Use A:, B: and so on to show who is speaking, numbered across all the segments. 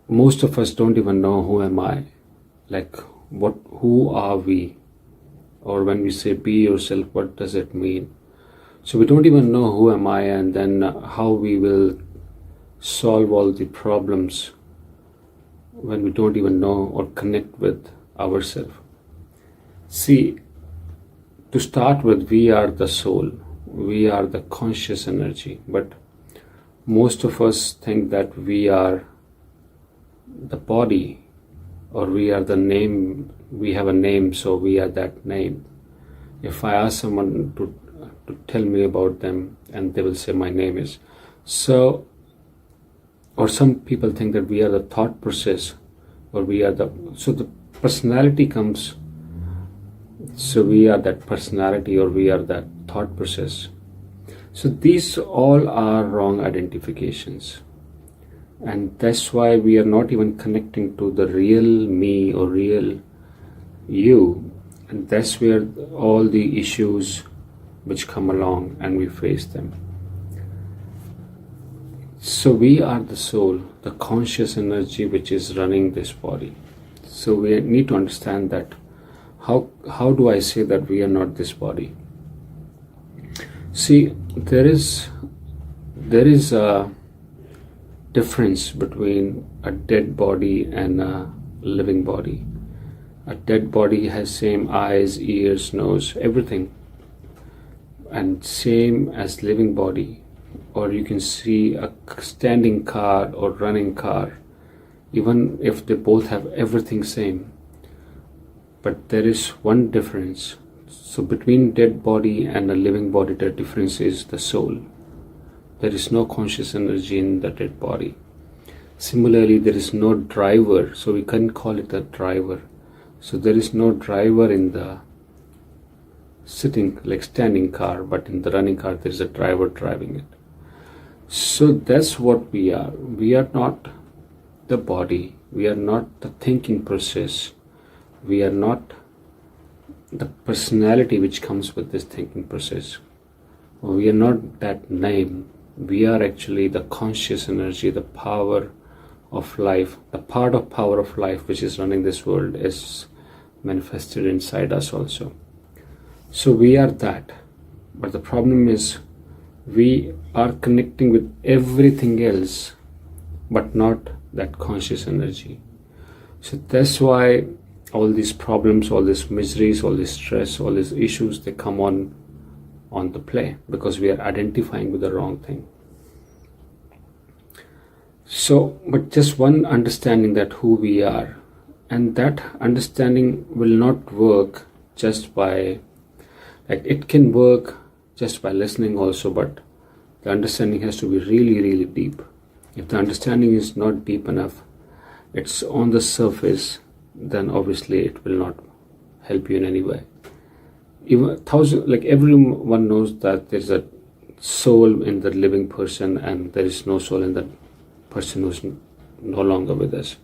A: most of us don't even know who am I, like who are we, or when we say be yourself, what does it mean? So we don't even know who am I, and then how we will solve all the problems when we don't even know or connect with ourselves. See, to start with, we are the soul, we are the conscious energy, but most of us think that we are the body, or we are the name, we have a name, so we are that name. If I ask someone to tell me about them, and they will say my name is so, or some people think that we are the thought process, or we are the, so the personality comes, so we are that personality, or we are that thought process. So these all are wrong identifications, and that's why we are not even connecting to the real me or real you, and that's where all the issues which come along and we face them. So we are the soul, the conscious energy which is running this body. So we need to understand that how do I say that we are not this body? See, there is a difference between a dead body and a living body. A dead body has same eyes, ears, nose, everything, and same as living body. Or you can see a standing car or running car, even if they both have everything same, but there is one difference. So between dead body and a living body, the difference is the soul. There is no conscious energy in the dead body. Similarly, there is no driver, so we can't call it a driver. So there is no driver in the sitting, like standing car, but in the running car there is a driver driving it. So that's what we are. We are not the body, we are not the thinking process, we are not the personality which comes with this thinking process, we are not that name. We are actually the conscious energy, the power of life, the part of power of life which is running this world is manifested inside us also. So we are that, but the problem is we are connecting with everything else but not that conscious energy. So that's why all these problems, all these miseries, all this stress, all these issues, they come on the play, because we are identifying with the wrong thing. So, but just one understanding that who we are, and that understanding will not work just by, like, it can work just by listening also, but the understanding has to be really, really deep. If the understanding is not deep enough, it's on the surface, then obviously it will not help you in any way. Even like everyone knows that there's a soul in the living person and there is no soul in the person who's no longer with us,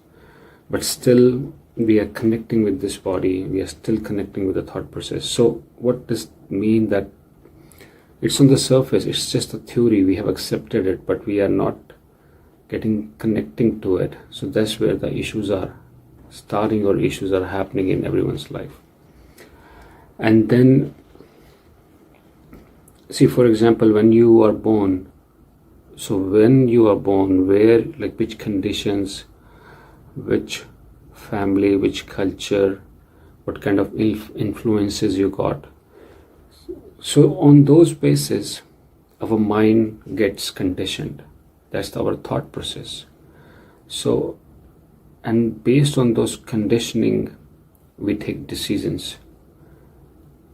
A: but still we are connecting with this body, we are still connecting with the thought process. So what does it mean that it's on the surface? It's just a theory, we have accepted it, but we are not connecting to it. So that's where the issues are starting, or issues are happening in everyone's life. And then see, for example, when you are born, so when you are born, where, like, which conditions, which family, which culture, what kind of influences you got, so on those bases our mind gets conditioned. That's our thought process. So, and based on those conditioning we take decisions,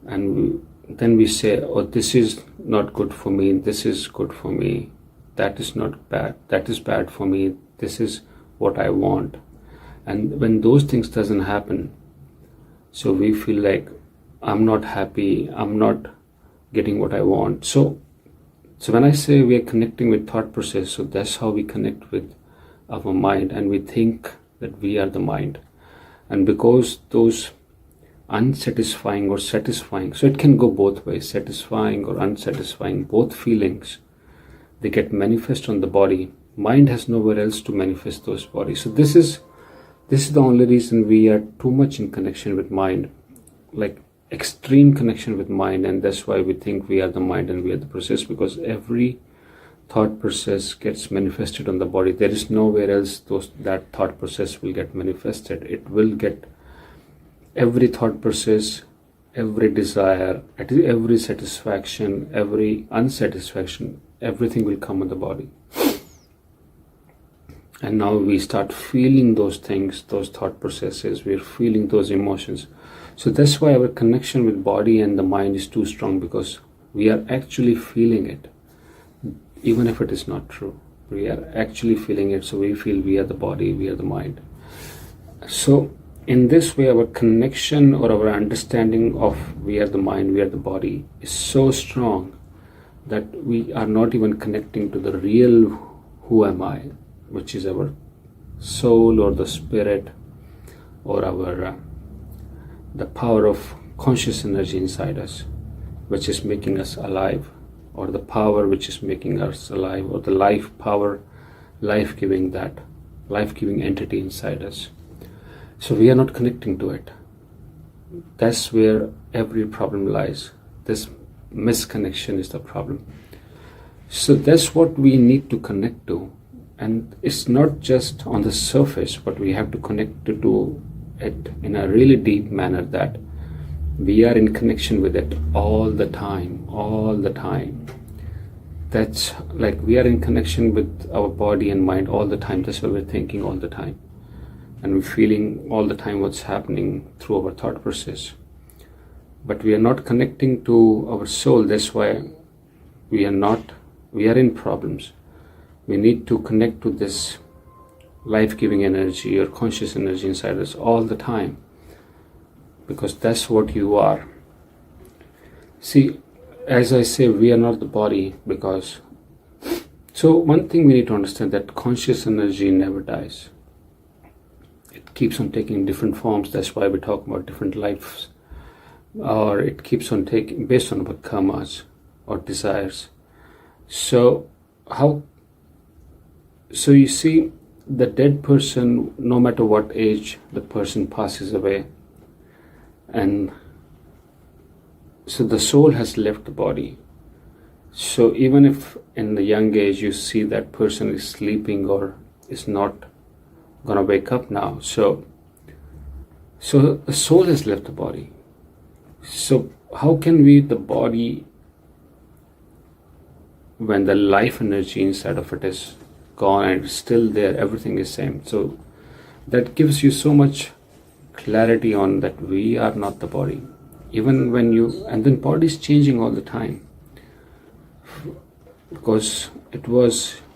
A: and then we say, oh, this is not good for me, this is good for me, that is not bad, that is bad for me, this is what I want. And when those things doesn't happen, so we feel like I'm not happy, I'm not getting what I want. So when I say we are connecting with thought process, so that's how we connect with our mind, and we think that we are the mind. And because those unsatisfying or satisfying, so it can go both ways, satisfying or unsatisfying, both feelings, they get manifest on the body Mind has nowhere else to manifest those bodies. So this is the only reason we are too much in connection with mind, like extreme connection with mind, and that's why we think we are the mind and we are the process, because every thought process gets manifested on the body. There is nowhere else that thought process will get manifested. It will get, every thought process, every desire, every satisfaction, every unsatisfaction, everything will come on the body. And now we start feeling those things, those thought processes, we're feeling those emotions. So that's why our connection with body and the mind is too strong, because we are actually feeling it. Even if it is not true, we are actually feeling it. So we feel we are the body, we are the mind. So in this way, our connection or our understanding of we are the mind, we are the body is so strong that we are not even connecting to the real who am I, which is our soul or the spirit or our the power of conscious energy inside us, which is making us alive, or the power which is making us alive, or the life power, life-giving entity inside us. So we are not connecting to it. That's where every problem lies. This misconnection is the problem. So that's what we need to connect to. And it's not just on the surface, but we have to connect to it in a really deep manner, that we are in connection with it all the time. That's like we are in connection with our body and mind all the time. That's why we're thinking all the time. And we're feeling all the time what's happening through our thought process. But we are not connecting to our soul. That's why we are in problems. We need to connect to this life-giving energy or conscious energy inside us all the time, because that's what you are. See, as I say, we are not the body, because so one thing we need to understand, that conscious energy never dies. It keeps on taking different forms. That's why we talk about different lives, or it keeps on taking based on our karmas or desires. So you see, the dead person, no matter what age the person passes away, and so the soul has left the body. So even if in the young age you see that person is sleeping or is not gonna wake up now, so the soul has left the body. So how can we, the body, when the life energy inside of it is gone and it's still there, everything is same. So that gives you so much clarity on that we are not the body. Even when and then body is changing all the time, because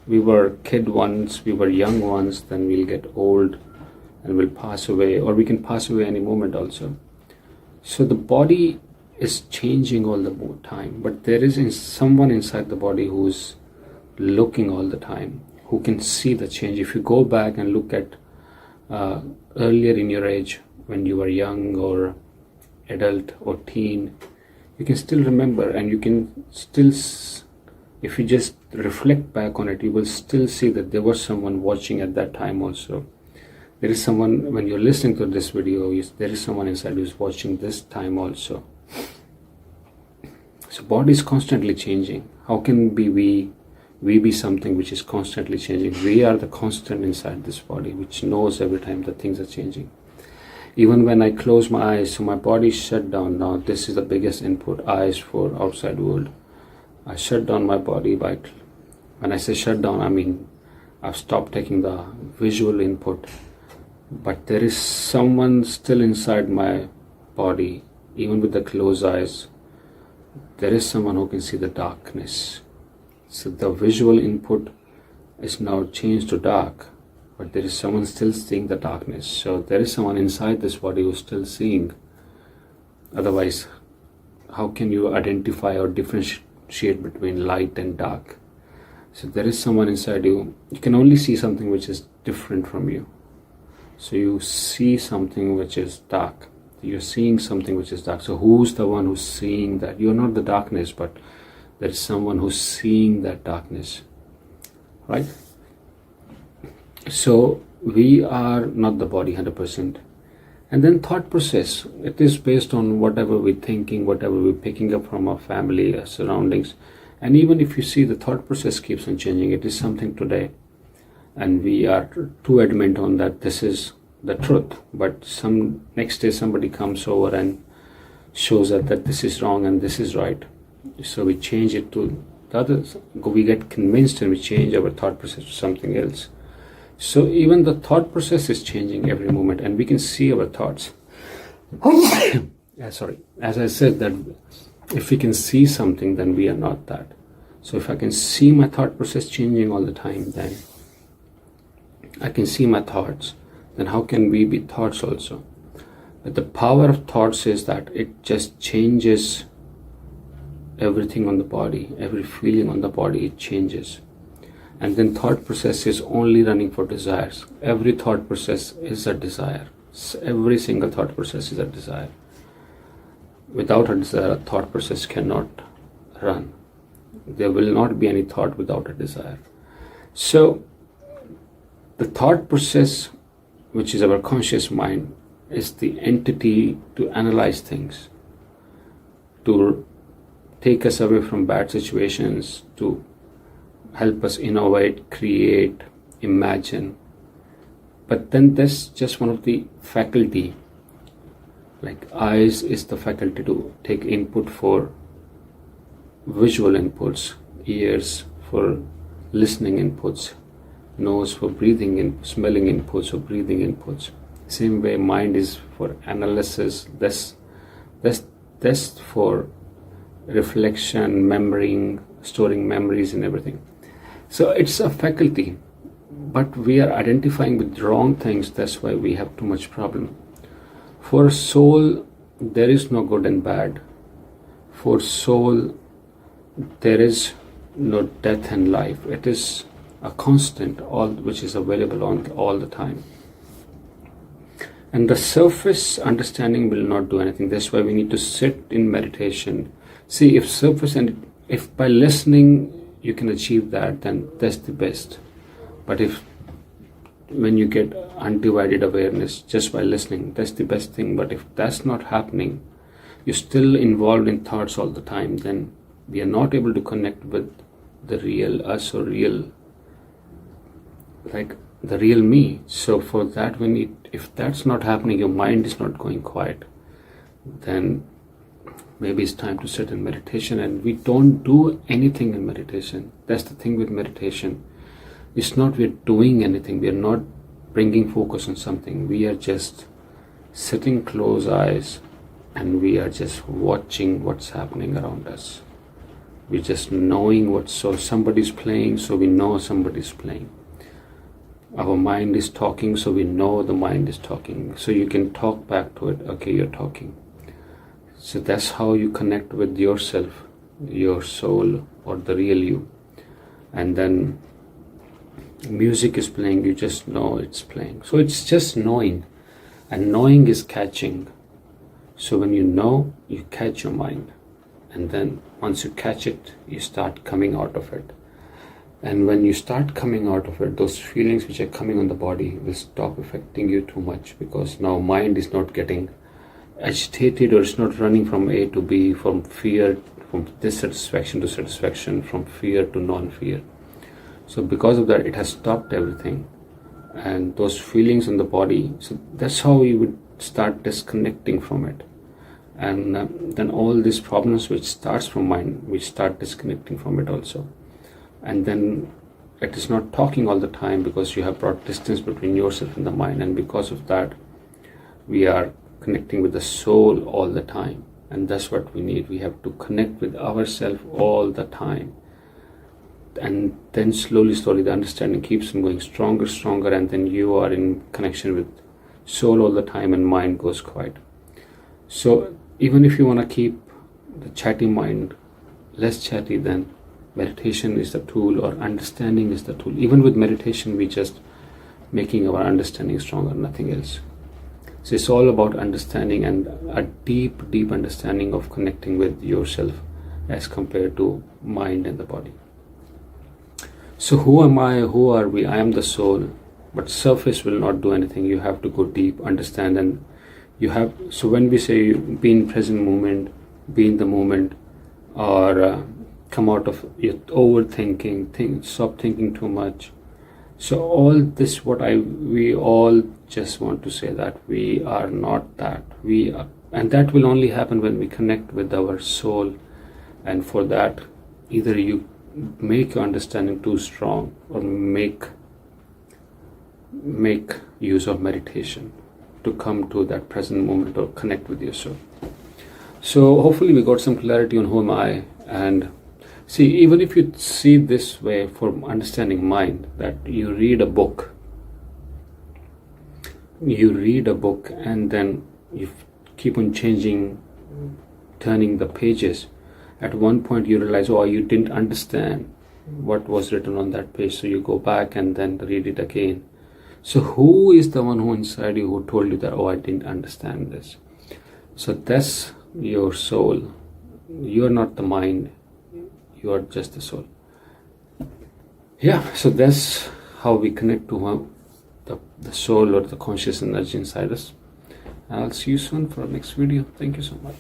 A: we were kid once, we were young once, then we'll get old and we'll pass away, or we can pass away any moment also. So the body is changing all the time, but there is someone inside the body who's looking all the time, who can see the change. If you go back and look at earlier in your age, when you were young or adult or teen, you can still remember, and you can still, if you just reflect back on it, you will still see that there was someone watching at that time also. There is someone, when you're listening to this video, there is someone inside who's watching this time also. So body is constantly changing. How can we be something which is constantly changing? We are the constant inside this body, which knows every time that things are changing. Even when I close my eyes, so my body is shut down now. This is the biggest input, eyes for outside world. I shut down my body by, when I say shut down, I mean I've stopped taking the visual input. But there is someone still inside my body, even with the closed eyes. There is someone who can see the darkness. So the visual input is now changed to dark, but there is someone still seeing the darkness. So there is someone inside this body who's still seeing. Otherwise, how can you identify or differentiate between light and dark? So there is someone inside you. You can only see something which is different from you. So you see something which is dark. You're seeing something which is dark. So who's the one who's seeing that? You're not the darkness, but there is someone who's seeing that darkness, right? So we are not the body 100%. And then thought process, it is based on whatever we're thinking, whatever we're picking up from our family, our surroundings. And even if you see, the thought process keeps on changing. It is something today, and we are too adamant on that this is the truth. But some next day somebody comes over and shows us that this is wrong and this is right. So we change it to the others. We get convinced and we change our thought process to something else. So even the thought process is changing every moment, and we can see our thoughts. Sorry, as I said, that if we can see something, then we are not that. So if I can see my thought process changing all the time, then I can see my thoughts. Then how can we be thoughts also? But the power of thoughts is that it just changes everything on the body, every feeling on the body, it changes. And then thought process is only running for desires. Every thought process is a desire. Every single thought process is a desire. Without a desire, a thought process cannot run. There will not be any thought without a desire. So the thought process, which is our conscious mind, is the entity to analyze things, to take us away from bad situations, to help us innovate, create, imagine. But then that's just one of the faculty. Like eyes is the faculty to take input for visual inputs, ears for listening inputs, nose for breathing in, smelling inputs or breathing inputs. Same way mind is for analysis, that's for reflection, memorying, storing memories and everything. So it's a faculty, but we are identifying with wrong things. That's why we have too much problem. For soul, there is no good and bad. For soul, there is no death and life. It is a constant, all which is available on all the time. And the surface understanding will not do anything. That's why we need to sit in meditation. See, if by listening you can achieve that, then that's the best. But when you get undivided awareness just by listening, that's the best thing. But if that's not happening, you're still involved in thoughts all the time, then we are not able to connect with the real us or real, like the real me. So for that, if that's not happening, your mind is not going quiet, then maybe it's time to sit in meditation. And we don't do anything in meditation. That's the thing with meditation. It's not we're doing anything. We are not bringing focus on something. We are just sitting closed eyes and we are just watching what's happening around us. We're just knowing so somebody's playing, so we know somebody's playing. Our mind is talking, so we know the mind is talking. So you can talk back to it. Okay, you're talking. So that's how you connect with yourself, your soul, or the real you. And then music is playing, you just know it's playing. So it's just knowing, and knowing is catching. So when you know, you catch your mind, and then once you catch it, you start coming out of it. And when you start coming out of it, those feelings which are coming on the body will stop affecting you too much, because now mind is not getting agitated, or it's not running from A to B, from fear, from dissatisfaction to satisfaction, from fear to non-fear. So because of that, it has stopped everything, and those feelings in the body. So that's how we would start disconnecting from it. And then all these problems which starts from mind, we start disconnecting from it also. And then it is not talking all the time, because you have brought distance between yourself and the mind. And because of that, we are connecting with the soul all the time. And that's what we need. We have to connect with ourselves all the time. And then slowly the understanding keeps on going stronger, and then you are in connection with soul all the time, and mind goes quiet. So even if you want to keep the chatty mind less chatty, then meditation is the tool, or understanding is the tool. Even with meditation, we just making our understanding stronger, nothing else. So it's all about understanding, and a deep understanding of connecting with yourself as compared to mind and the body. So who am I? Who are we? I am the soul. but surface will not do anything. You have to go deep, understand, and you have. So when we say be in present moment, be in the moment, or come out of your overthinking, stop thinking too much. So all this, we all just want to say that we are not that. We are, and that will only happen when we connect with our soul. And for that, either you make your understanding too strong, or make use of meditation to come to that present moment or connect with your soul. So hopefully we got some clarity on who am I. And see, even if you see this way for understanding mind, that you read a book and then you keep on changing, turning the pages. At one point you realize, oh, you didn't understand what was written on that page, so you go back and then read it again. So who is the one who inside you who told you that, oh, I didn't understand this? So that's your soul. You're not the mind, you are just the soul. Yeah, so that's how we connect to the soul or the conscious energy inside us. I'll see you soon for our next video. Thank you so much.